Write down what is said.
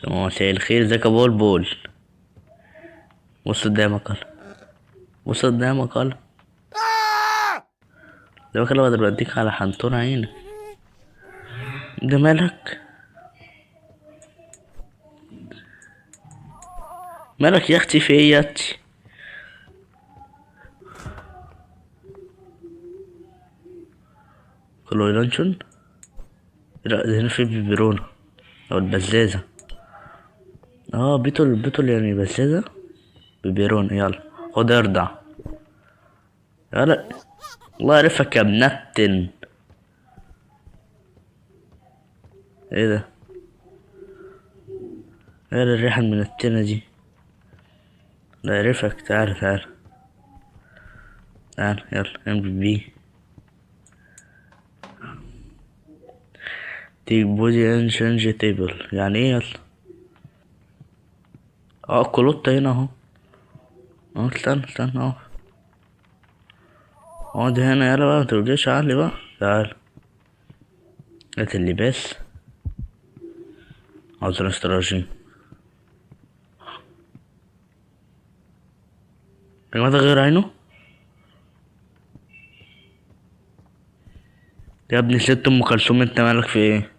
مساء الخير، ازيك يا بول بول؟ بص قدامك يلا. بص قدامك يلا. ده بقى بدل بديك على حنطور عينك. ده مالك؟ مالك يا اختي؟ في ايه يا اختي؟ كله لانشون. لا ده هنا في بيبرونة او البزازة. اه بيتل يعني بزازة. بيبرونة يلا. خد ارضع. يلا. الله يعرفك يا منتن. ايه ده؟ ايه الريحة المنتنة دي؟ لا يعرفك. تعال تعال. تعال يلا ام بي. تيك بودي ان شنج تيبل يعني ايه يلا؟ اه كلوت هنا اهو. اه استنى اهو. اقعد هنا يلا بقى، مترجعش عقلي بقى. تعال. هات اللباس. عاوز استراتيجي. يا جماعة ده غير عينه. يا ابني ست ام كلثوم، انت مالك في ايه؟